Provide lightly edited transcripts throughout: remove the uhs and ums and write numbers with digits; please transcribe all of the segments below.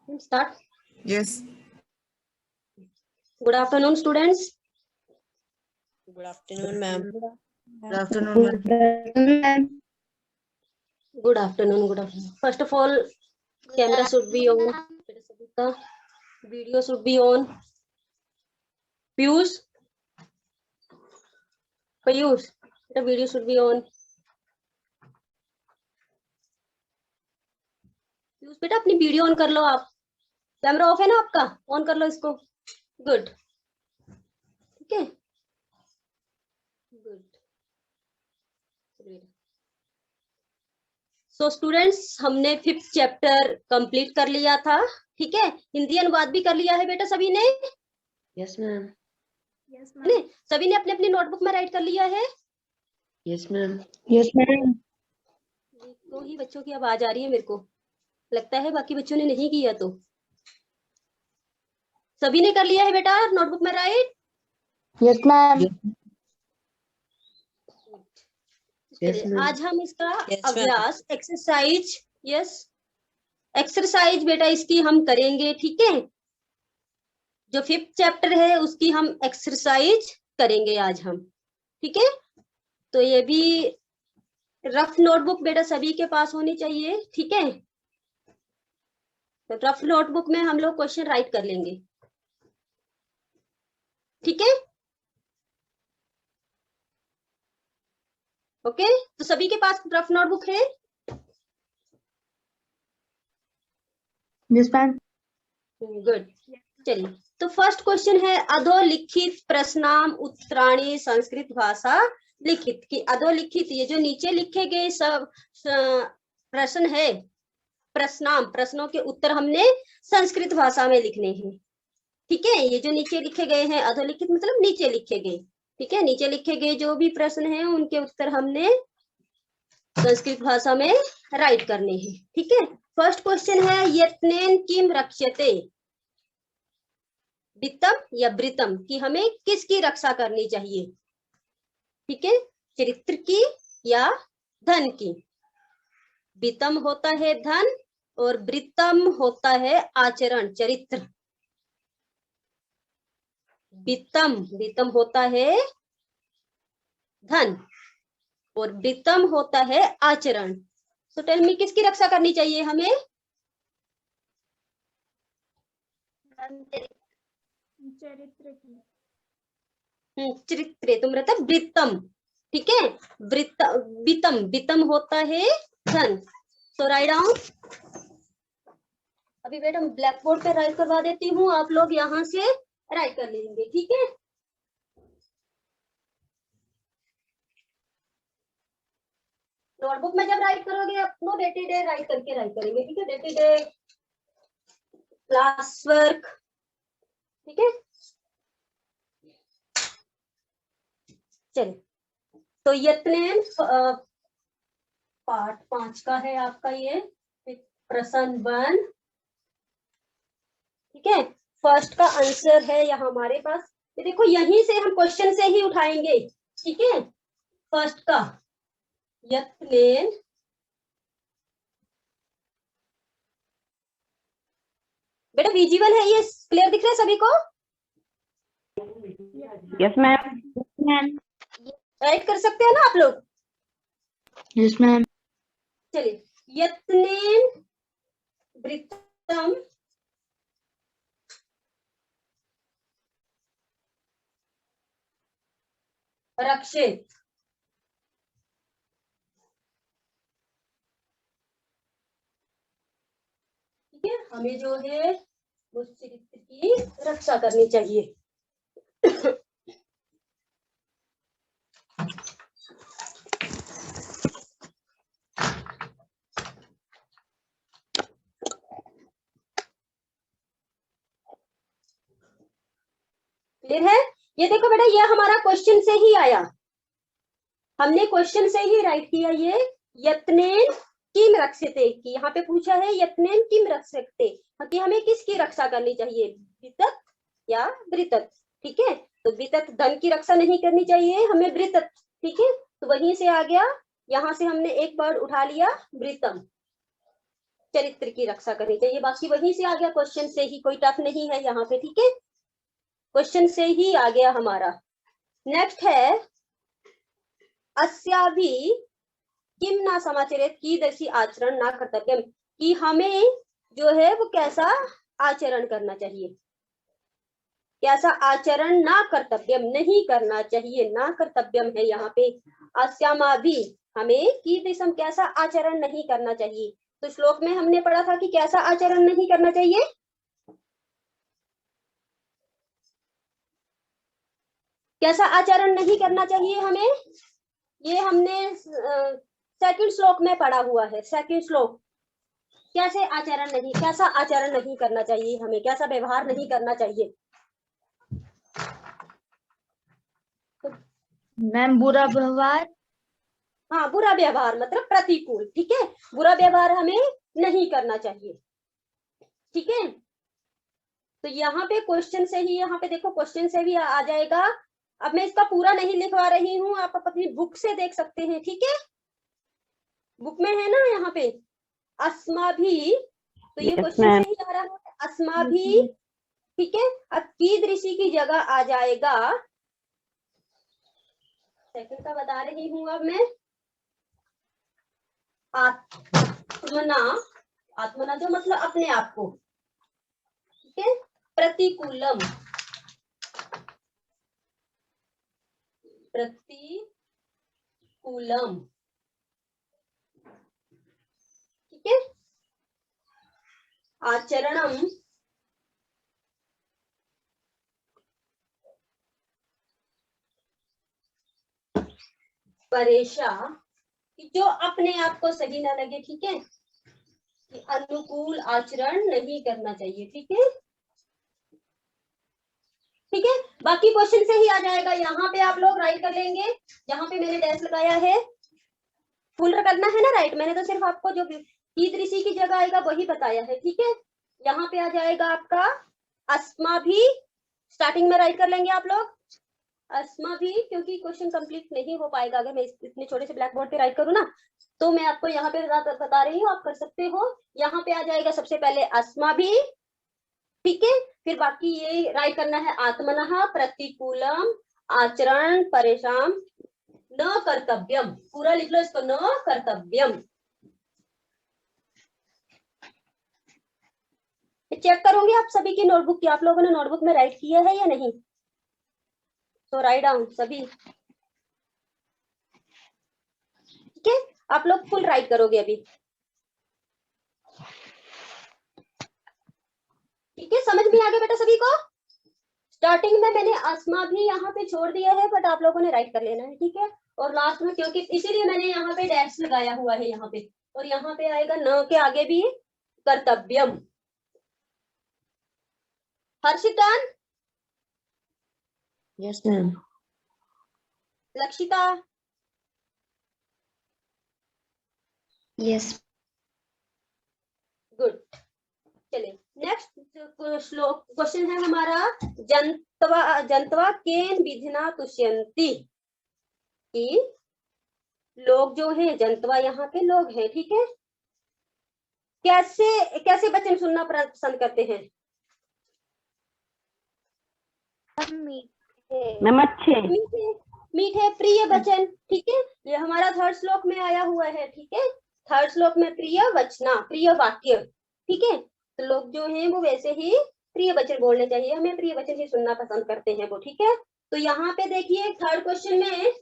Start. Yes. Good afternoon, students. Good afternoon, ma'am. Good afternoon, ma'am. Good afternoon. Good afternoon. First of all, camera should be on. Video should be on. Piyush, the video should be on. Piyush बेटा अपनी video on कर लो आप. Camera off है ना आपका? On कर लो इसको. Good. ठीक है. गुड. सो स्टूडेंट्स, हमने 5th चैप्टर कंप्लीट कर लिया था. ठीक है. हिंदी अनुवाद भी कर लिया है बेटा सभी ने. Yes, ma'am. Yes, ने ma'am. सभी ने अपने अपनी नोटबुक में राइट कर लिया है. Yes, ma'am. Yes, ma'am. तो ही बच्चों की आवाज आ रही है मेरे को लगता है, बाकी बच्चों ने नहीं किया. तो सभी ने कर लिया है बेटा नोटबुक में right. Yes, ma'am. Yes, ma'am. आज हम इसका Yes, ma'am. अभ्यास एक्सरसाइज एक्सरसाइज बेटा इसकी हम करेंगे. ठीक है. जो 5th चैप्टर है उसकी हम एक्सरसाइज करेंगे आज हम. ठीक है. तो ये भी रफ नोटबुक बेटा सभी के पास होनी चाहिए. ठीक है. तो रफ नोटबुक में हम लोग क्वेश्चन राइट कर लेंगे. ठीक है. ओके. तो सभी के पास रफ नोटबुक है. Yes, ma'am. गुड. चलिए. तो फर्स्ट क्वेश्चन है अधोलिखित प्रश्नाम उत्तराणी संस्कृत भाषा लिखित की. अधोलिखित ये जो नीचे लिखे गए सब प्रश्न है, प्रश्नाम प्रश्नों के उत्तर हमने संस्कृत भाषा में लिखने हैं. ठीक है. ये जो नीचे लिखे गए हैं अधोलिखित मतलब नीचे लिखे गए. ठीक है. नीचे लिखे गए जो भी प्रश्न हैं उनके उत्तर हमने संस्कृत भाषा में राइट करने हैं. ठीक है. फर्स्ट क्वेश्चन है यत्नेन किम रक्ष्यते. वित्तम या वृत्तम की हमें किसकी रक्षा करनी चाहिए. ठीक है. चरित्र की या धन की. वित्तम होता है धन और वृत्तम होता है आचरण चरित्र. वित्तम होता है धन और वृत्तम होता है आचरण. तो टेल मी किसकी रक्षा करनी चाहिए हमें. चरित्र की. चरित्र तुम रहता वृत्तम. ठीक है. वित्तम होता है धन. तो राइट डाउन. अभी बेटा ब्लैक बोर्ड पे राइट करवा देती हूँ, आप लोग यहाँ से राइट कर लेंगे. ठीक है. नोटबुक में जब राइट करोगे अपनो डे टू डे राइट करके राइट करेंगे. ठीक है. Day to day class work. ठीक है. चलिए. तो यत्नेन पार्ट 5 का है आपका ये प्रश्न 1. ठीक है. फर्स्ट का आंसर है यहाँ हमारे पास. ये देखो यहीं से हम क्वेश्चन से ही उठाएंगे. ठीक है. फर्स्ट का यत्नेन बेटा विजिबल है, ये क्लियर दिख रहा है सभी को. Yes, ma'am. राइट कर सकते हैं ना आप लोग. Yes, ma'am. चलिए. यत्नेन वृत्तम रक्षेत. ठीक है. हमें जो है उस चरित्र की रक्षा करनी चाहिए. क्लियर है. ये देखो बेटा ये हमारा क्वेश्चन से ही आया. हमने क्वेश्चन से ही राइट किया. ये यत्नेन किम रक्षते की यहाँ पे पूछा है. यत्नेन किम रक्षते कि हमें किसकी रक्षा करनी चाहिए, वित्तत या वृत्तत. ठीक है. तो वित्तत धन की रक्षा नहीं करनी चाहिए हमें, वृत्तत. ठीक है. तो वहीं से आ गया, यहाँ से हमने एक वर्ड उठा लिया वृत्तम. चरित्र की रक्षा करनी चाहिए। बाकी वहीं से आ गया, क्वेश्चन से ही, कोई टफ नहीं है यहाँ पे, ठीक है, क्वेश्चन से ही आ गया हमारा। नेक्स्ट है अस्याभि किम न समाचरेत कीदृशी आचरण न कर्तव्यम, कि हमें जो है वो कैसा आचरण करना चाहिए, कैसा आचरण ना कर्तव्यम, नहीं करना चाहिए, ना कर्तव्यम है यहाँ पे। अस्यामा भी, हमें कीदृशम, कैसा आचरण नहीं करना चाहिए। तो श्लोक में हमने पढ़ा था कि कैसा आचरण नहीं करना चाहिए, कैसा आचरण नहीं करना चाहिए हमें, ये हमने सेकंड श्लोक में पढ़ा हुआ है। सेकंड श्लोक, कैसे आचरण नहीं, कैसा आचरण नहीं करना चाहिए हमें, कैसा व्यवहार नहीं करना चाहिए। मैम बुरा व्यवहार। हाँ, बुरा व्यवहार मतलब प्रतिकूल, ठीक है, बुरा व्यवहार हमें नहीं करना चाहिए, ठीक है। तो यहाँ पे क्वेश्चन से ही, यहाँ पे देखो क्वेश्चन से भी आ जाएगा। अब मैं इसका पूरा नहीं लिखवा रही हूँ, आप अपनी बुक से देख सकते हैं, ठीक है, बुक में है ना यहाँ पे अस्मा भी, तो ये क्वेश्चन से ही आ रहा है अस्मा भी, ठीक है। अब कीदृशी की जगह आ जाएगा, सेकंड का बता रही हूँ अब मैं, आत्मना, आत्मना जो मतलब अपने आप को, ठीक है, प्रतिकूलम, प्रतिकूलम, ठीक है, आचरणम परेशा, कि जो अपने आप को सही ना लगे, ठीक है, कि अनुकूल आचरण नहीं करना चाहिए, ठीक है, ठीक है। बाकी क्वेश्चन से ही आ जाएगा, यहाँ पे आप लोग राइट कर लेंगे, जहाँ पे मैंने डैश लगाया है फुल करना है ना राइट, मैंने तो सिर्फ आपको जो कीदृशी की जगह आएगा वही बताया है, ठीक है। यहाँ पे आ जाएगा आपका अस्मा भी, स्टार्टिंग में राइट कर लेंगे आप लोग अस्मा भी, क्योंकि क्वेश्चन कंप्लीट नहीं हो पाएगा अगर मैं इतने छोटे से ब्लैक बोर्ड पे राइट करूँ ना, तो मैं आपको यहाँ पे बता रही हूँ, आप कर सकते हो। यहाँ पे आ जाएगा सबसे पहले अस्मा भी, ठीक है, फिर बाकी ये राइट करना है आत्मनः प्रतिकूलम आचरण परेशान न कर्तव्यम, पूरा लिख लो इसको, न कर्तव्यम। चेक करोगे आप सभी की नोटबुक की, आप लोगों ने नोटबुक में राइट किया है या नहीं, तो राइट डाउन सभी, ठीक है, आप लोग फुल राइट करोगे अभी, ठीक है, समझ में आ गया बेटा सभी को। स्टार्टिंग में मैंने अस्मा भी यहाँ पे छोड़ दिया है, बट आप लोगों ने राइट कर लेना है, ठीक है, और लास्ट में, क्योंकि इसीलिए मैंने यहाँ पे डैश लगाया हुआ है यहाँ पे, और यहाँ पे आएगा न के आगे भी कर्तव्यम। Harshita, Yes, ma'am. Lakshita, yes good. चलिए नेक्स्ट श्लोक क्वेश्चन है हमारा, जंतवा जंतवा केन विधिना तुष्यंती, कि लोग जो है जंतवा यहाँ के लोग हैं, ठीक है, कैसे कैसे वचन सुनना पसंद करते हैं, नमस्ते। मीठे मीठे प्रिय वचन, ठीक है, ये हमारा थर्ड श्लोक में आया हुआ है, ठीक है, थर्ड श्लोक में प्रिय वचना, प्रिय वाक्य, ठीक है, तो लोग जो हैं वो वैसे ही प्रिय वचन बोलने चाहिए, हमें प्रिय वचन ही सुनना पसंद करते हैं वो, ठीक है। तो यहाँ पे देखिए थर्ड क्वेश्चन में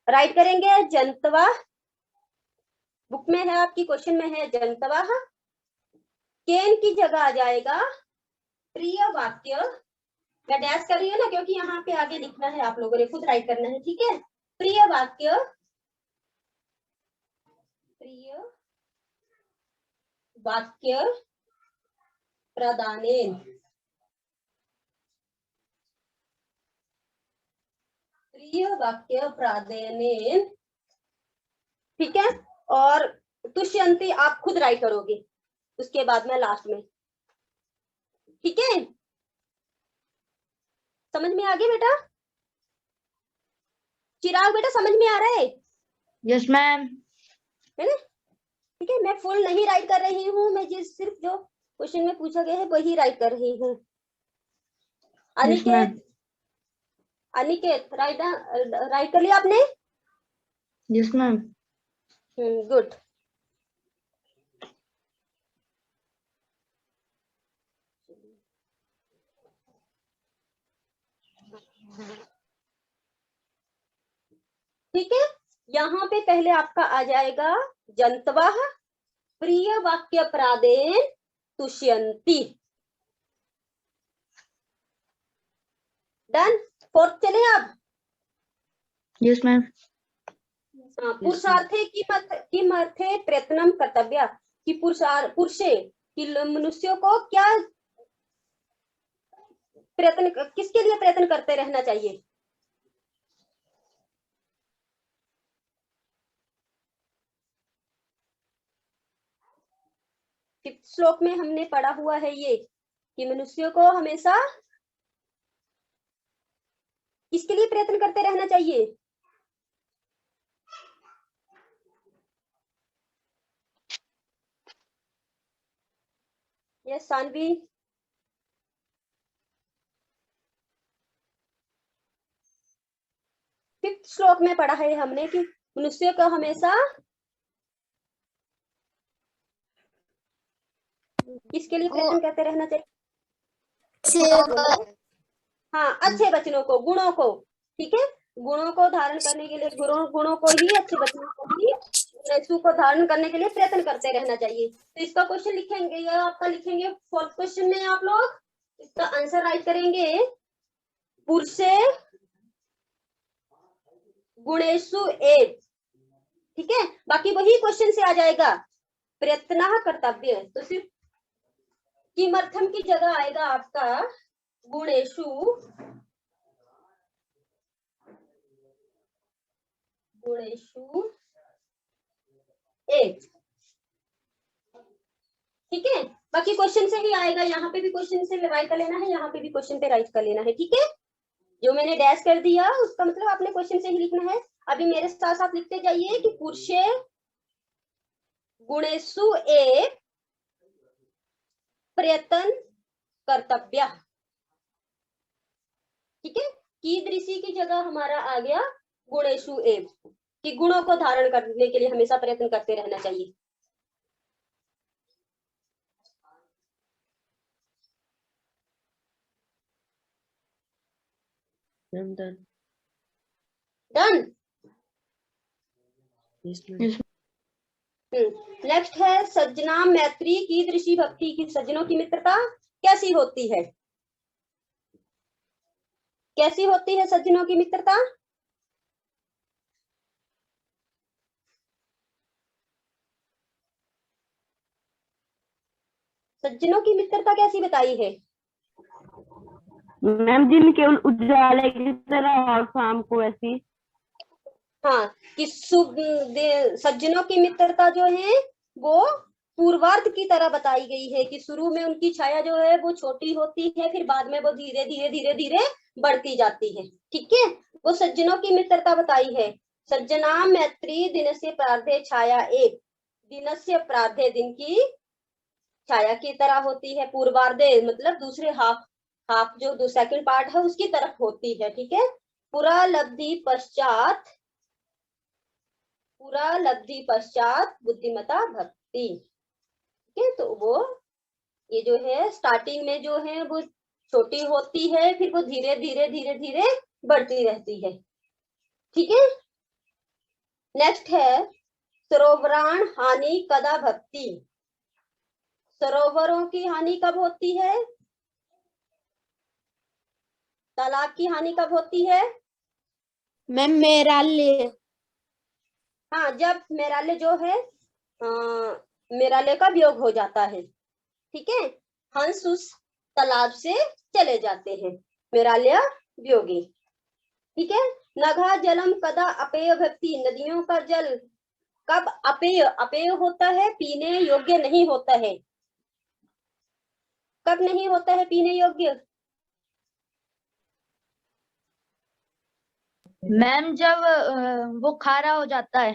राइट करेंगे जंतवा, बुक में है आपकी, क्वेश्चन में है जंतवा, केन की जगह आ जाएगा प्रिय वाक्य, मैं डैश कर रही हूँ ना क्योंकि यहाँ पे आगे लिखना है, आप लोगों ने खुद राइट करना है, ठीक है, प्रिय वाक्य, प्रिय वाक्य प्रदानेन, प्रिय वाक्य प्रदानेन, ठीक है, और तुष्यंती आप खुद राइट करोगे उसके बाद में लास्ट में, ठीक है, समझ में आ गया बेटा, चिराग बेटा समझ में आ रहा है, यस मैम। है ना, ठीक है, मैं फुल नहीं राइट कर रही हूँ, मैं जिस सिर्फ जो क्वेश्चन में पूछा गया है वही राइट कर रही हूँ। अनिकेत, अनिकेत राइट कर लिया आपने? Yes ma'am. गुड। ठीक है, यहाँ पे पहले आपका आ जाएगा जंतवः प्रिय वाक्य प्रादेन तुष्यन्ति। डन। फोर्थ चले अब। Yes ma'am. पुरुषार्थे किमर्थे प्रयत्नम कर्तव्य, कि पुरुषे कि मनुष्यों को क्या प्रयत्न, किसके लिए प्रयत्न करते रहना चाहिए? फिफ्थ श्लोक में हमने पढ़ा हुआ है ये कि मनुष्यों को हमेशा किसके लिए प्रयत्न करते रहना चाहिए? यस सानवी। फिफ्थ श्लोक में पढ़ा है हमने कि मनुष्य को हमेशा किसके लिए प्रयत्न करते रहना चाहिए? हाँ, अच्छे वचनों को, गुणों को। ठीक है, गुणों को धारण करने के लिए, गुणों को ही, अच्छे वचनों को ही गुणेशु को धारण करने के लिए प्रयत्न करते रहना चाहिए। तो इसका क्वेश्चन लिखेंगे, ये आपका लिखेंगे फोर्थ क्वेश्चन में आप लोग इसका आंसर राइट करेंगे। पुरुषे गुणेशु एक। ठीक है, बाकी वही क्वेश्चन से आ जाएगा प्रयत्न कर्तव्य, तो सिर्फ किमर्थम की जगह आएगा आपका गुणेशु एक। ठीक है, बाकी क्वेश्चन से ही आएगा, यहाँ पे भी क्वेश्चन से राइट कर लेना है, यहाँ पे भी क्वेश्चन पे राइट कर लेना है। ठीक है, जो मैंने डैश कर दिया उसका मतलब आपने क्वेश्चन से ही लिखना है। अभी मेरे साथ साथ लिखते जाइए कि पुरुषे गुणेशु एक प्रयत्न कर्तव्य। ठीक है, कीदृशी की जगह हमारा आ गया गुणेशु एक, कि गुणों को धारण करने के लिए हमेशा प्रयत्न करते रहना चाहिए। Done. Done. Yes, ma'am. Next है सज्जना मैत्री कीदृशी भक्ति, की सज्जनों की मित्रता कैसी होती है? कैसी होती है सज्जनों की मित्रता? सज्जनों की मित्रता कैसी बताई है? मैम दिन केवल उजाले की तरह और शाम को ऐसी। हाँ, कि सज्जनों की मित्रता जो है वो पूर्वार्ध की तरह बताई गई है, कि शुरू में उनकी छाया जो है वो छोटी होती है, फिर बाद में वो धीरे धीरे धीरे धीरे बढ़ती जाती है। ठीक है, वो सज्जनों की मित्रता बताई है। सज्जना मैत्री दिनस्य प्रार्धे छाया एक, दिनस्य प्रार्धे दिन की छाया की तरह होती है, पूर्वार्धे मतलब दूसरे हाफ जो सेकंड पार्ट है उसकी तरफ होती है। ठीक है, पूरा लब्धि पश्चात बुद्धिमता भक्ति। ठीक है, तो वो ये जो है स्टार्टिंग में जो है वो छोटी होती है, फिर वो धीरे धीरे धीरे धीरे बढ़ती रहती है। ठीक है, नेक्स्ट है सरोवराण हानि कदा भक्ति। सरोवरों की हानि कब होती है? तालाब की हानि कब होती है? मैम मेराल्य। हाँ, जब मेराल्य जो है मेराल्य का वियोग हो जाता है। ठीक है, हंस उस तालाब से चले जाते हैं, मेराल्य वियोगी। ठीक है, नघा जलम कदा अपेय भक्ति, नदियों का जल कब अपेय होता है, पीने योग्य नहीं होता है। कब नहीं होता है पीने योग्य? मैम जब वो खारा हो जाता है।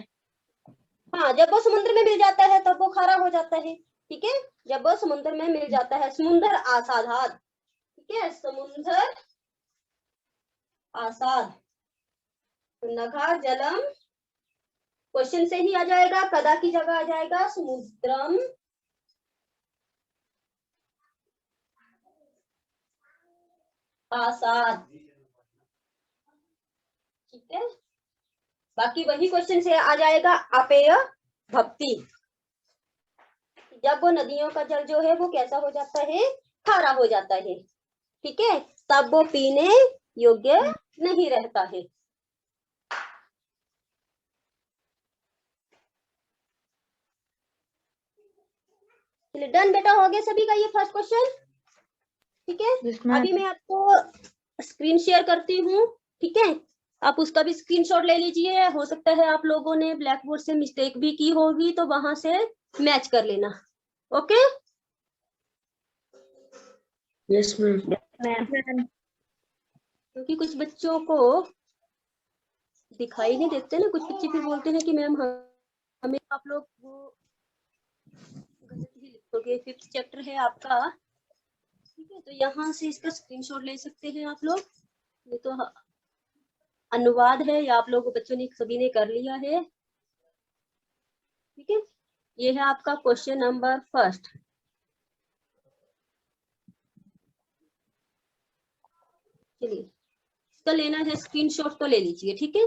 हाँ, जब वो समुद्र में मिल जाता है तब वो खारा हो जाता है। ठीक है, जब वो समुद्र में मिल जाता है, समुद्र आसाधार, ठीक है, समुद्र आसाद, नघा जलम, क्वेश्चन से ही आ जाएगा, कदा की जगह आ जाएगा समुद्रम आसाद। ठीक है, बाकी वही क्वेश्चन से आ जाएगा अपेय भक्ति, जब वो नदियों का जल जो है वो कैसा हो जाता है, खारा हो जाता है। ठीक है, तब वो पीने योग्य नहीं रहता है। चलिए, डन बेटा, हो गया सभी का ये फर्स्ट क्वेश्चन। ठीक है, Yes, ma'am. अभी मैं आपको स्क्रीन शेयर करती हूँ। ठीक है, आप उसका भी स्क्रीनशॉट ले लीजिए। हो सकता है आप लोगों ने ब्लैक बोर्ड से मिस्टेक भी की होगी, तो वहां से मैच कर लेना। Okay, Yes, ma'am. मैम क्योंकि कुछ बच्चों को दिखाई नहीं देते ना, कुछ बच्चे फिर बोलते हैं कि मैम हमें आप लोग वो गलत ही लिखोगे। 5th चैप्टर है आपका। ठीक है, तो यहाँ से इसका स्क्रीनशॉट ले सकते हैं आप लोग। ये तो अनुवाद है, या आप लोग बच्चों ने सभी ने कर लिया है। ठीक है, ये है आपका क्वेश्चन नंबर फर्स्ट। चलिए, इसका लेना है स्क्रीनशॉट तो ले लीजिए। ठीक है,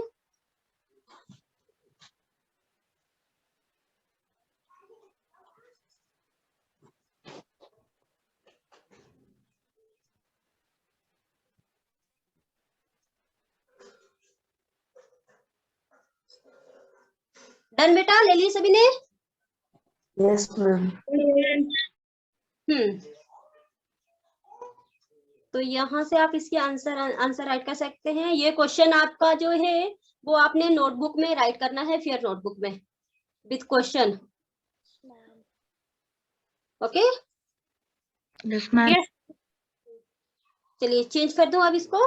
डन बेटा, ले लिए सभी ने? Yes, ma'am. तो यहाँ से आप इसके आंसर राइट कर सकते हैं। ये क्वेश्चन आपका जो है वो आपने नोटबुक में राइट करना है, फिर नोटबुक में with question. Okay, Yes, ma'am. चलिए चेंज कर दूं अब इसको।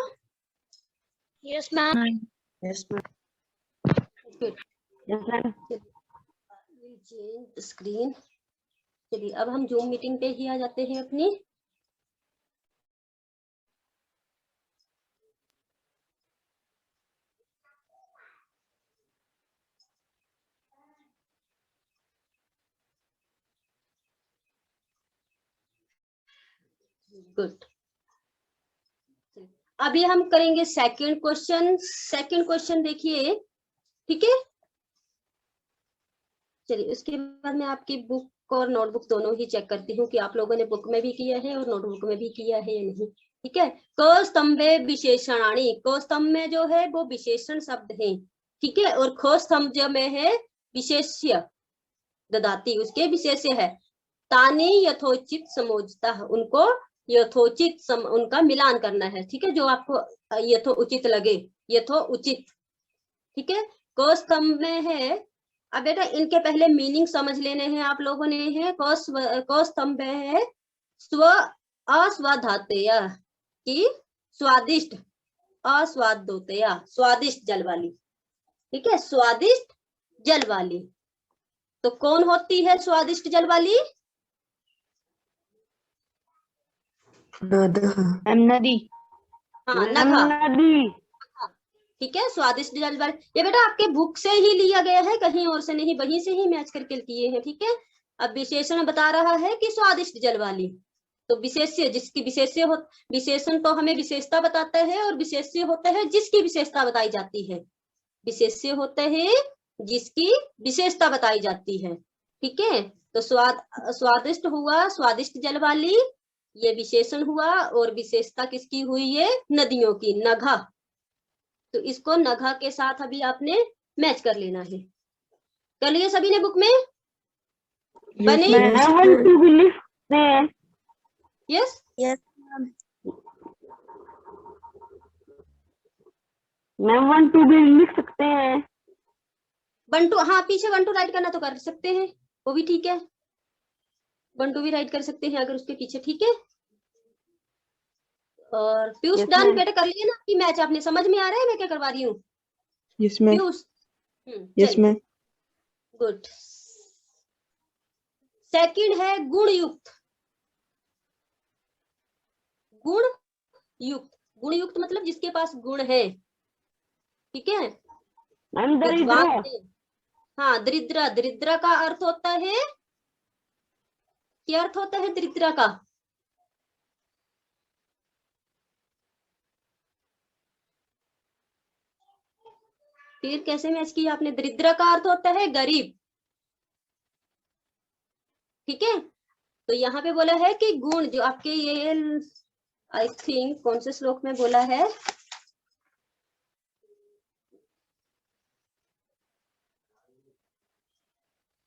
Yes, ma'am. Yes, ma'am. Change screen. चलिए, अब हम जूम मीटिंग पे ही आ जाते हैं अपनी। गुड, अभी हम करेंगे सेकंड क्वेश्चन। सेकंड क्वेश्चन देखिए। ठीक है, चलिए उसके बाद मैं आपकी बुक और नोटबुक दोनों ही चेक करती हूँ कि आप लोगों ने बुक में भी किया है और नोटबुक में भी किया है या नहीं। ठीक है, क स्तंभे विशेषणानी, क स्तंभ में जो है वो विशेषण शब्द है। ठीक है, और ख स्तंभ जो में है विशेष्य ददाती, उसके विशेष्य है। तानी यथोचित समोचिता, उनको यथोचित उनका मिलान करना है। ठीक है, जो आपको यथोचित लगे, यथोचित। ठीक है, क स्तंभ में है। अब बेटा इनके पहले मीनिंग समझ लेने हैं आप लोगों ने। है क स्तंभ है स्व अस्वाधातेय की स्वादिष्ट, अस्वादोतेय स्वादिष्ट जल वाली। ठीक है, स्वादिष्ट जल वाली। तो कौन होती है स्वादिष्ट जल वाली? नदी। हाँ, नघा। नदी। ठीक है, स्वादिष्ट जल वाली। ये बेटा आपके बुक से ही लिया गया है, कहीं और से नहीं, वहीं से ही मैच करके किए हैं। ठीक है, अब विशेषण बता रहा है कि स्वादिष्ट जल वाली। तो विशेष्य, जिसकी विशेष्य हो, विशेषण तो हमें विशेषता बताता है, और विशेष्य होता है जिसकी विशेषता बताई जाती है। विशेष्य होता है जिसकी विशेषता बताई जाती है। ठीक है, तो स्वादिष्ट हुआ स्वादिष्ट जल वाली, ये विशेषण हुआ, और विशेषता किसकी हुई? ये नदियों की, नघा। तो इसको नघा के साथ अभी आपने मैच कर लेना है। कर लिए सभी ने बुक में? बने? Yes, Yes. मैम 1 2 भी लिख सकते हैं। 1 2, हाँ पीछे 1 2 राइट करना तो कर सकते हैं, वो भी ठीक है। 1 2 भी राइट कर सकते हैं अगर उसके पीछे। ठीक है, और पीयूष Yes, डन ma'am. बेटा, कर लिया ना आपकी मैच? आपने समझ में आ रहा है मैं क्या करवा रही हूँ? Yes, ma'am. पीयूष, Yes, चलिए ma'am. गुड। सेकंड है गुण युक्त। गुण युक्त, गुण युक्त मतलब जिसके पास गुण है, ठीक है। मैम दरिद्र। विद्वान है। हाँ, दरिद्र, दरिद्र का अर्थ होता है, क्या अर्थ होता है दरिद्र का? फिर कैसे मैच किया आपने? दरिद्र का अर्थ होता है गरीब, ठीक है। तो यहाँ पे बोला है कि गुण जो आपके ये, आई थिंक कौन से श्लोक में बोला है,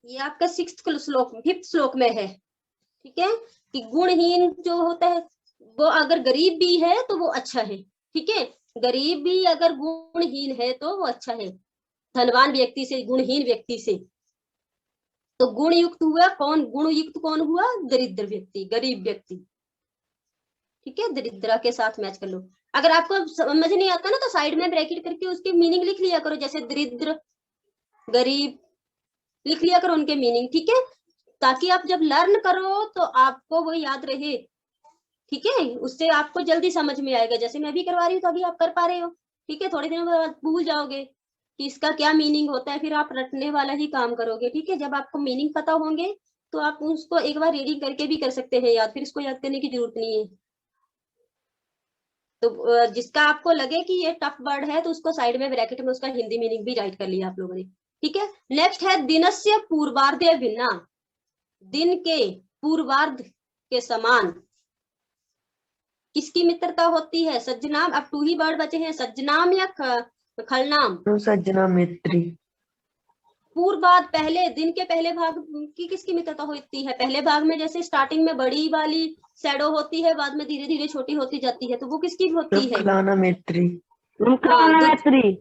ये आपका 6th श्लोक, 5th श्लोक में है, ठीक है। कि गुणहीन जो होता है वो अगर गरीब भी है तो वो अच्छा है, ठीक है। गरीब भी अगर गुणहीन है तो वो अच्छा है, धनवान व्यक्ति से गुणहीन व्यक्ति से। तो गुण युक्त हुआ कौन? गुण युक्त कौन हुआ? दरिद्र व्यक्ति, गरीब व्यक्ति, ठीक है। दरिद्र के साथ मैच कर लो। अगर आपको समझ नहीं आता ना तो साइड में ब्रैकेट करके उसके मीनिंग लिख लिया करो, जैसे दरिद्र, गरीब लिख लिया करो उनके मीनिंग, ठीक है। ताकि आप जब लर्न करो तो आपको वो याद रहे, ठीक है। उससे आपको जल्दी समझ में आएगा। जैसे मैं भी करवा रही हूँ तो अभी आप कर पा रहे हो, ठीक है। थोड़े दिनों बाद भूल जाओगे कि इसका क्या मीनिंग होता है, फिर आप रटने वाला ही काम करोगे, ठीक है। जब आपको मीनिंग पता होंगे तो आप उसको एक बार रीडिंग करके भी कर सकते हैं याद, फिर इसको याद करने की जरूरत नहीं है। तो जिसका आपको लगे कि ये टफ वर्ड है तो उसको साइड में ब्रैकेट में उसका हिंदी मीनिंग भी राइट कर लिया आप लोगों ने, ठीक है। नेक्स्ट है दिनस्य पूर्वार्धे भिन्ना। दिन के पूर्वार्ध के समान किसकी मित्रता होती है? सज्जनाम। अब 2 ही वर्ड बचे हैं, सज्जनाम या खलनाम। सज्जना मित्री। पूर्वार्ध, पहले दिन के पहले भाग की किसकी मित्रता होती है? पहले भाग में जैसे स्टार्टिंग में बड़ी वाली शैडो होती है, बाद में धीरे धीरे छोटी होती जाती है, तो वो किसकी होती है? खलाना मैत्री। मैत्री।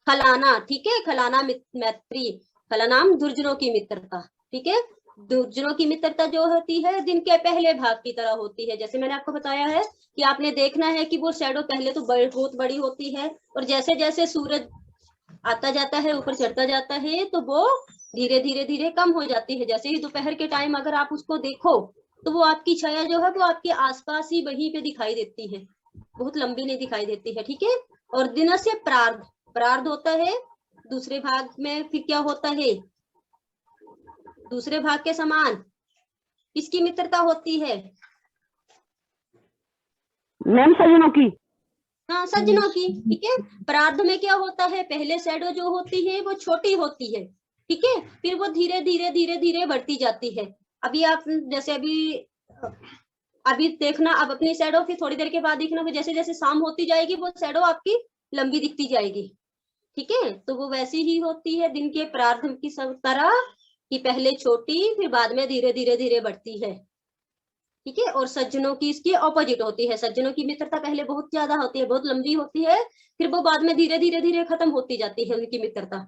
खलाना, ठीक है। खलाना मैत्री, खलानाम दुर्जनों की मित्रता, ठीक है। दुर्जनों की मित्रता जो होती है दिन के पहले भाग की तरह होती है। जैसे मैंने आपको बताया है कि आपने देखना है कि वो शैडो पहले तो बहुत बड़ी होती है और जैसे जैसे सूरज आता जाता है, ऊपर चढ़ता जाता है, तो वो धीरे धीरे धीरे कम हो जाती है। जैसे ही दोपहर के टाइम अगर आप उसको देखो तो वो आपकी छाया जो है वो आपके आसपास ही वहीं पे दिखाई देती है, बहुत लंबी नहीं दिखाई देती है, ठीक है। और दिन से प्रार्ध, प्रार्ध होता है दूसरे भाग में, फिर क्या होता है? दूसरे भाग के समान किसकी मित्रता होती है? मैम सज्जनों की। हाँ, सज्जनों की, ठीक है। प्रार्ध में क्या होता है? पहले शैडो जो होती है वो छोटी होती है, ठीक है। फिर वो धीरे धीरे धीरे धीरे बढ़ती जाती है। अभी आप जैसे अभी देखना, अब अपनी शैडो फिर थोड़ी देर के बाद देखना कि जैसे जैसे शाम होती जाएगी वो शैडो आपकी लंबी दिखती जाएगी, ठीक है। तो वो वैसी ही होती है दिन के प्रार्ध की सब तरह कि पहले छोटी फिर बाद में धीरे धीरे धीरे बढ़ती है, ठीक है। और सज्जनों की इसकी ऑपोजिट होती है। सज्जनों की मित्रता पहले बहुत ज्यादा होती है, बहुत लंबी होती है, फिर वो बाद में धीरे धीरे धीरे खत्म होती जाती है उनकी मित्रता,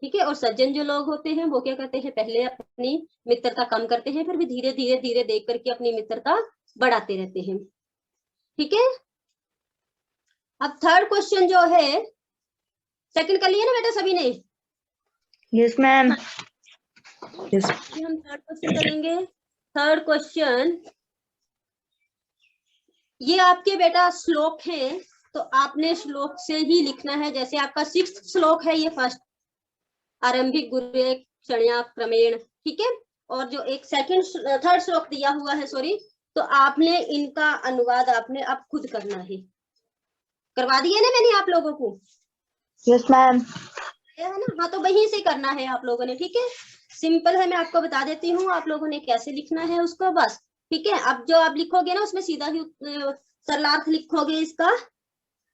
ठीक है। और सज्जन जो लोग होते हैं वो क्या करते हैं? पहले अपनी मित्रता कम करते हैं, फिर भी धीरे धीरे धीरे देख करके अपनी मित्रता बढ़ाते रहते हैं, ठीक है। अब थर्ड क्वेश्चन जो है, सेकंड कर लिया ना बेटा सभी ने? Yes ma'am. यस। हम थर्ड क्वेश्चन करेंगे। थर्ड क्वेश्चन, ये आपके बेटा श्लोक है तो आपने श्लोक से ही लिखना है। जैसे आपका 6th श्लोक है ये फर्स्ट, आरंभिक गुरु क्षणया क्रमेण, ठीक है। और जो एक थर्ड श्लोक दिया हुआ है, सॉरी, तो आपने इनका अनुवाद आपने अब खुद करना है। करवा दिया ना मैंने आप लोगों को? Yes ma'am. है ना? हाँ, तो वहीं से करना है आप लोगों ने, ठीक है। सिंपल है, मैं आपको बता देती हूँ आप लोगों ने कैसे लिखना है उसको, बस, ठीक है। अब जो आप लिखोगे ना उसमें सीधा ही सरलार्थ लिखोगे इसका,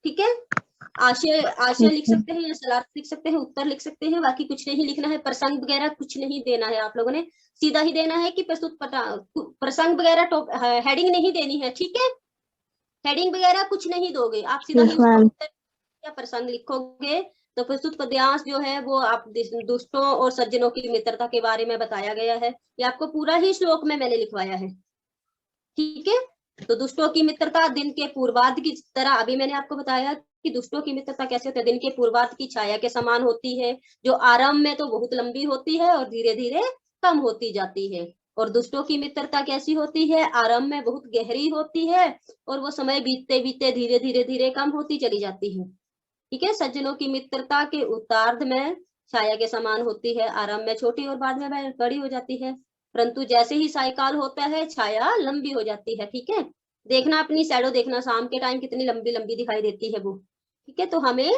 ठीक है। आशय, आशय लिख सकते हैं या सरलार्थ लिख सकते हैं, उत्तर लिख सकते हैं, बाकी कुछ नहीं लिखना है। प्रसंग वगैरह कुछ नहीं देना है आप लोगों ने, सीधा ही देना है कि प्रस्तुत प्रसंग वगैरह हेडिंग नहीं देनी है, ठीक है। हेडिंग वगैरह कुछ नहीं दोगे आप, सीधा ही उसको उत्तर या प्रसंग लिखोगे। तो प्रस्तुत पद्यांश जो है वो आप दुष्टों और सज्जनों की मित्रता के बारे में बताया गया है, ये आपको पूरा ही श्लोक में मैंने लिखवाया है, ठीक है। तो दुष्टों की मित्रता दिन के पूर्वार्ध की तरह, अभी मैंने आपको बताया कि दुष्टों की मित्रता कैसे होती है। दिन के पूर्वार्ध की छाया के समान होती है, जो आरंभ में तो बहुत लंबी होती है और धीरे धीरे कम होती जाती है। और दुष्टों की मित्रता कैसी होती है, आरंभ में बहुत गहरी होती है और वो समय बीतते बीतते धीरे धीरे धीरे कम होती चली जाती है। ठीक है, सज्जनों की मित्रता के उत्तरार्ध में छाया के समान होती है, आरंभ में छोटी और बाद में बड़ी हो जाती है, परंतु जैसे ही सायकाल होता है छाया लंबी हो जाती है। ठीक है, देखना अपनी शैडो देखना, शाम के टाइम कितनी लंबी लंबी दिखाई देती है वो। ठीक है, तो हमें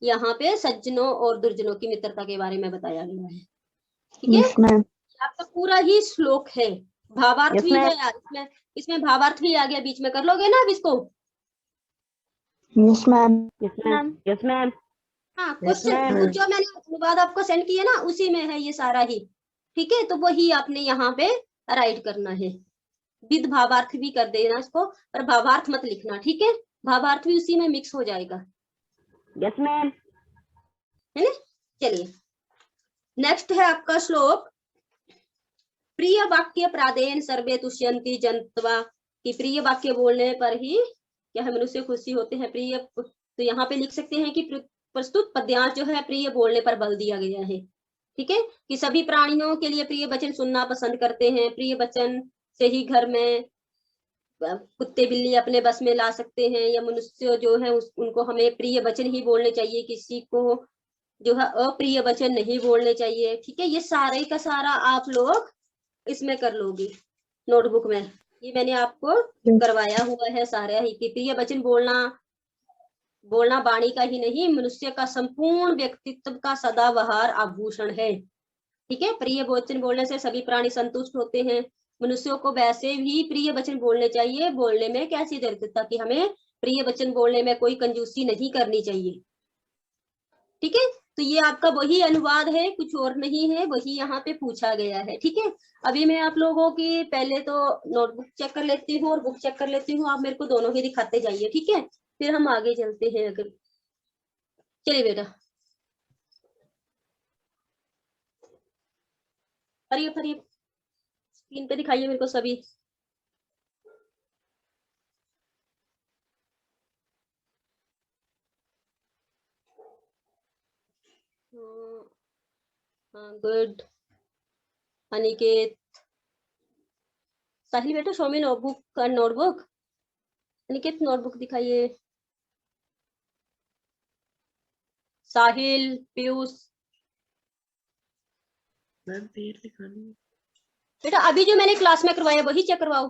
यहाँ पे सज्जनों और दुर्जनों की मित्रता के बारे में बताया गया है। ठीक है, यस मैम। आपका पूरा ही श्लोक है, भावार्थ Yes, भी ma'am. है यार, इसमें भावार्थ भी आ गया बीच में, कर लोगे ना अब इसको। Yes ma'am. Yes, ma'am. Yes, ma'am. हाँ, Yes, क्वेश्चन ma'am. जो मैंने अनुवाद आपको सेंड किया ना उसी में है ये सारा ही। ठीक है, तो वही आपने यहाँ पे राइट करना है, विद भावार्थ भी कर देना इसको, पर भावार्थ मत लिखना। ठीक है, भावार्थ भी उसी में मिक्स हो जाएगा, Yes, ma'am. है ना। चलिए, नेक्स्ट है आपका श्लोक, प्रिय वाक्य प्रादेन सर्वे तुष्यंति जंत्वा, कि प्रिय वाक्य बोलने पर ही क्या है, मनुष्य खुशी होते हैं। प्रिय, तो यहाँ पे लिख सकते हैं कि प्रस्तुत पद्यांश जो है प्रिय बोलने पर बल दिया गया है। ठीक है, कि सभी प्राणियों के लिए प्रिय वचन सुनना पसंद करते हैं, प्रिय वचन से ही घर में कुत्ते बिल्ली अपने बस में ला सकते हैं, या मनुष्य जो है उनको हमें प्रिय वचन ही बोलने चाहिए, किसी को जो है अप्रिय वचन नहीं बोलने चाहिए। ठीक है, ये सारे का सारा आप लोग इसमें कर लोगे नोटबुक में, ये मैंने आपको करवाया हुआ है सारा ही, कि प्रिय वचन बोलना वाणी का ही नहीं, मनुष्य का संपूर्ण व्यक्तित्व का सदाबहार आभूषण है। ठीक है, प्रिय वचन बोलने से सभी प्राणी संतुष्ट होते हैं, मनुष्यों को वैसे भी प्रिय वचन बोलने चाहिए, बोलने में कैसी दरिद्रता, कि हमें प्रिय वचन बोलने में कोई कंजूसी नहीं करनी चाहिए। ठीक है, तो ये आपका वही अनुवाद है, कुछ और नहीं है, वही यहाँ पे पूछा गया है। ठीक है, अभी मैं आप लोगों की पहले तो नोटबुक चेक कर लेती हूँ और बुक चेक कर लेती हूँ, आप मेरे को दोनों ही दिखाते जाइए। ठीक है, फिर हम आगे चलते हैं। अगर चलिए बेटा, हरिए हरिए स्क्रीन पे दिखाइए मेरे को सभी। हाँ, गुड। अनिकेत, साहिल बेटा शो में नोटबुक, नोटबुक। अनिकेत नोटबुक दिखाइए। साहिल, पीयूष। बेटा अभी जो मैंने क्लास में करवाया वही चेक करवाओ।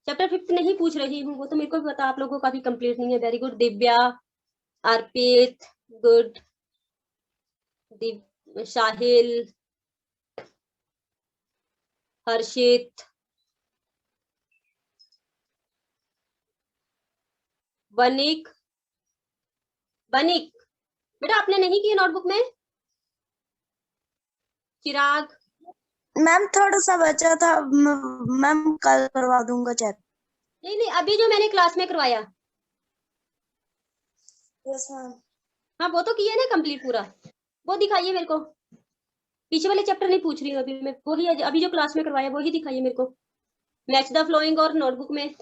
चैप्टर 5 नहीं पूछ रही हूँ, वो तो मेरे को भी पता, आप लोगों का भी कंप्लीट नहीं है। वेरी गुड दिव्या, अर्पित, गुड। साहिल, हर्षित, बनिक, बनिक बेटा आपने नहीं किया नोटबुक में। चिराग, मैम थोड़ा सा बचा था, मैम कल करवा दूंगा चेक। नहीं नहीं, अभी जो मैंने क्लास में करवाया। Yes ma'am. हाँ वो तो किया ना कंप्लीट पूरा, वो दिखाइए मेरे को। पीछे वाले चैप्टर नहीं पूछ रही हूँ अभी मैं, वही अभी जो क्लास में करवाया वही दिखाइए मेरे को। मैच द फ्लोइंग और नोटबुक में।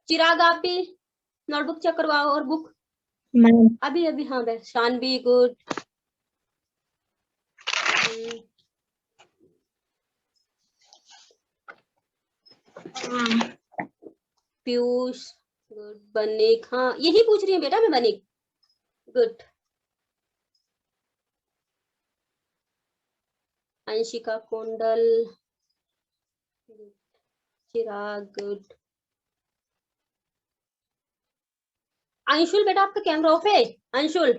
चिराग आप भी नोटबुक चेक करवाओ और बुक। मैम अभी अभी हाँ बस, शानवी गुड। पीयूष गुड। बनिक, हाँ यही पूछ रही हूँ बेटा मैं, बनिक गुड। अंशिका कोंडल, चिराग गुड। अंशुल बेटा आपका कैमरा ऑफ है। अंशुल,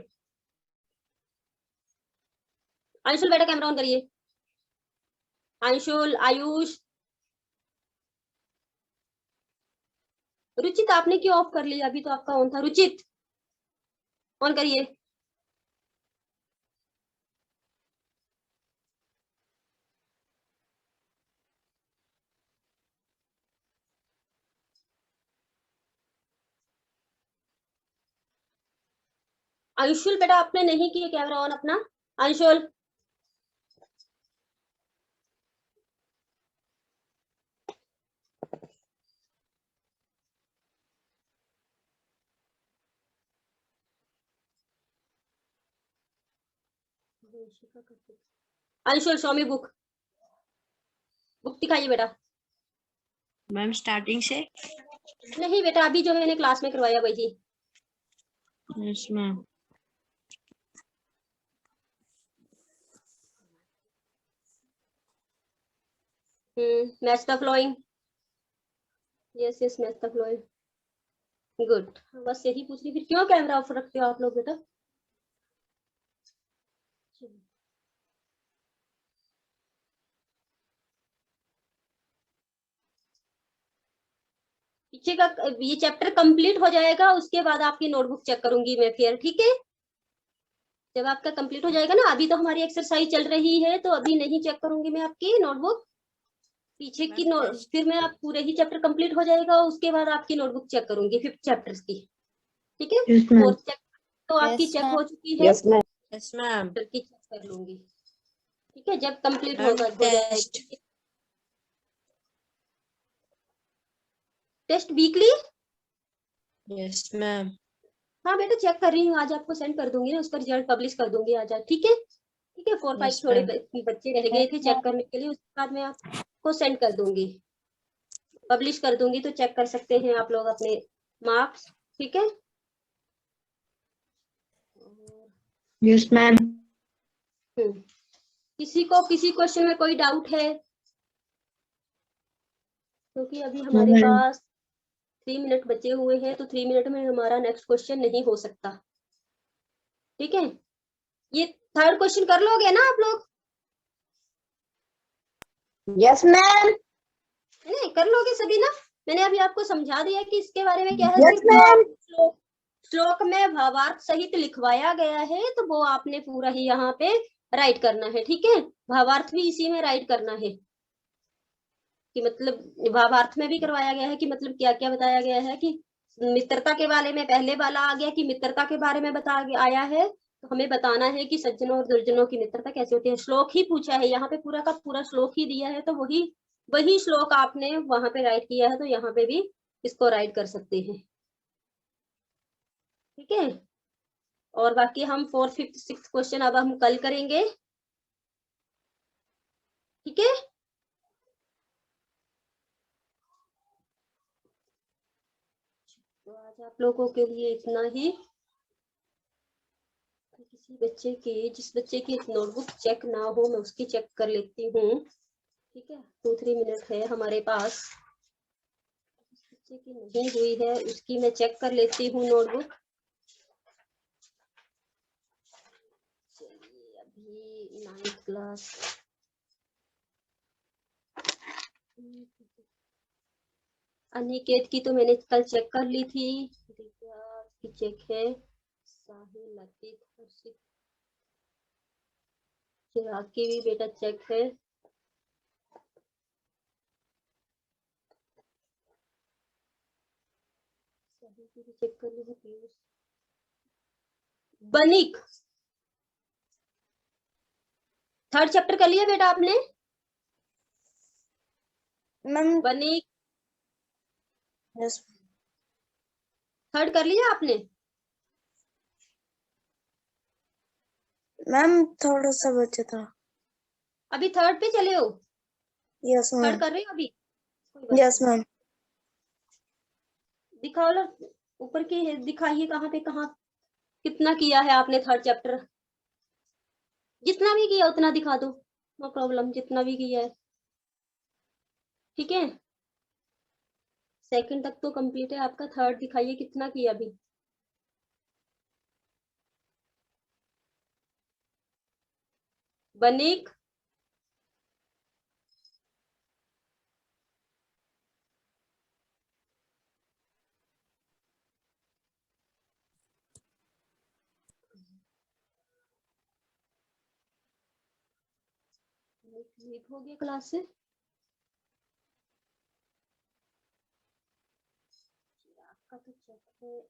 अंशुल बेटा कैमरा ऑन करिए। अंशुल, आयुष, रुचित आपने क्यों ऑफ कर लिया, अभी तो आपका ऑन था। रुचित ऑन करिए। अंशुल बेटा आपने नहीं किया कैमरा ऑन अपना। अंशुल, अंशुल स्वामी बुक दिखाइए बेटा। मैम स्टार्टिंग से। नहीं बेटा, अभी जो मैंने क्लास में करवाया वही। Yes ma'am. Match the flowing. Yes yes, match the flowing. Good, बस यही पूछ रही। फिर क्यों कैमरा ऑफ रखते हो आप लोग बेटा? पीछे का ये चैप्टर कंप्लीट हो जाएगा, उसके बाद आपकी नोटबुक चेक करूंगी मैं फिर, ठीक है? जब आपका कंप्लीट हो जाएगा ना, अभी तो हमारी एक्सरसाइज चल रही है तो अभी नहीं चेक करूंगी मैं आपकी नोटबुक। पीछे की फिर मैं आप पूरे ही चैप्टर कंप्लीट हो जाएगा, उसके बाद आपकी नोटबुक चेक करूंगी 5th चैप्टर्स की, ठीक है? Yes ma'am. 4th चेक तो आपकी Yes, चेक ma'am. हो चुकी है। Yes ma'am. Yes ma'am. Chapter की चेक कर लूंगी, ठीक है, जब कंप्लीट मैम हो जाएगा। Test. Test weekly? Yes ma'am. हाँ बेटा, चेक कर रही हूँ, आज आपको सेंड कर दूंगी ना, उसका रिजल्ट पब्लिश कर दूंगी आज, ठीक है? ठीक है, 4-5 Yes, थोड़े ma'am. बच्चे रह गए थे चेक करने के लिए, उसके बाद मैं आपको सेंड कर दूंगी, पब्लिश कर दूंगी, तो चेक कर सकते हैं आप लोग अपने मार्क्स, ठीक है? Yes ma'am. किसी क्वेश्चन में कोई डाउट है? क्योंकि अभी हमारे मैम। पास 3 मिनट बचे हुए हैं, तो 3 मिनट में हमारा नेक्स्ट क्वेश्चन नहीं हो सकता, ठीक है? ये 3rd क्वेश्चन कर लोगे ना आप लोग? Yes, ma'am. नहीं कर लोगे सभी ना? मैंने अभी आपको समझा दिया कि इसके बारे में क्या है। Yes, सिर्फ जो ma'am. श्लोक में भावार्थ सहित लिखवाया गया है, तो वो आपने पूरा ही यहाँ पे राइट करना है, ठीक है? भावार्थ भी इसी में राइट करना है, कि मतलब भावार्थ में भी करवाया गया है कि मतलब क्या क्या बताया गया है, कि मित्रता के बारे में पहले वाला आ गया कि मित्रता के बारे में आया है, तो हमें बताना है कि सज्जनों और दुर्जनों की मित्रता कैसे होती है। श्लोक ही पूछा है यहाँ पे, पूरा का पूरा श्लोक ही दिया है, तो वही श्लोक आपने वहां पे राइट किया है, तो यहाँ पे भी इसको राइट कर सकते हैं, ठीक है? और बाकी हम 4th 5th 6th क्वेश्चन अब हम कल करेंगे, ठीक है? तो आज आप लोगों के लिए इतना ही। किसी बच्चे की, जिस बच्चे की नोटबुक चेक ना हो, मैं उसकी चेक कर लेती हूँ, ठीक है? 2-3 मिनट है हमारे पास। जिस बच्चे की नहीं हुई है उसकी मैं चेक कर लेती हूँ नोटबुक। चलिए, अभी 9th क्लास अनिकेत की तो मैंने कल चेक कर ली थी, दिव्या की चेक है, साहिल, लतीफ, हर्षित, चिराग की भी बेटा चेक है। सभी की भी चेक कर ली है। पीयूष, बनिक 3rd चैप्टर कर लिया बेटा आपने? Ma'am. बनिक Yes. 3rd कर लिया आपने? Ma'am, थोड़ा सा बचा था. अभी 3rd पे चले हो? Yes, 3rd ma'am. कर रहे हो अभी? कोई बात Yes, नहीं। ma'am. दिखाओ लो, ऊपर की दिखाइए, कहाँ पे कहाँ कितना किया है आपने 3rd चैप्टर? जितना भी किया उतना दिखा दो, नो प्रॉब्लम, जितना भी किया है, ठीक है? 2nd तक तो कंप्लीट है आपका, 3rd दिखाइए कितना किया अभी। बनिक लीक हो गया क्लास से। आपका तो चेक है।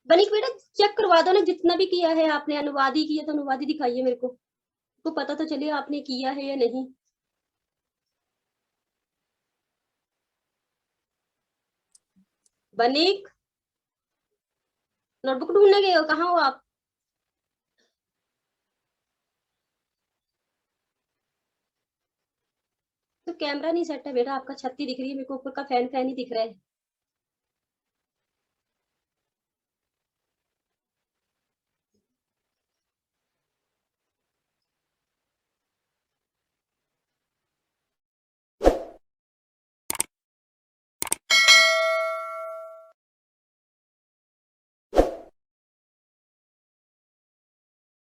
बनिक बेटा चेक करवा दो ना, जितना भी किया है आपने। अनुवाद ही किया तो अनुवाद ही दिखाइए मेरे को पता तो चले आपने किया है या नहीं। बनीक, नोटबुक ढूंढने गए हो, कहाँ हो आप? तो कैमरा नहीं सेट है बेटा आपका, छत्ती दिख रही है मेरे को, ऊपर का फैन ही दिख रहा है।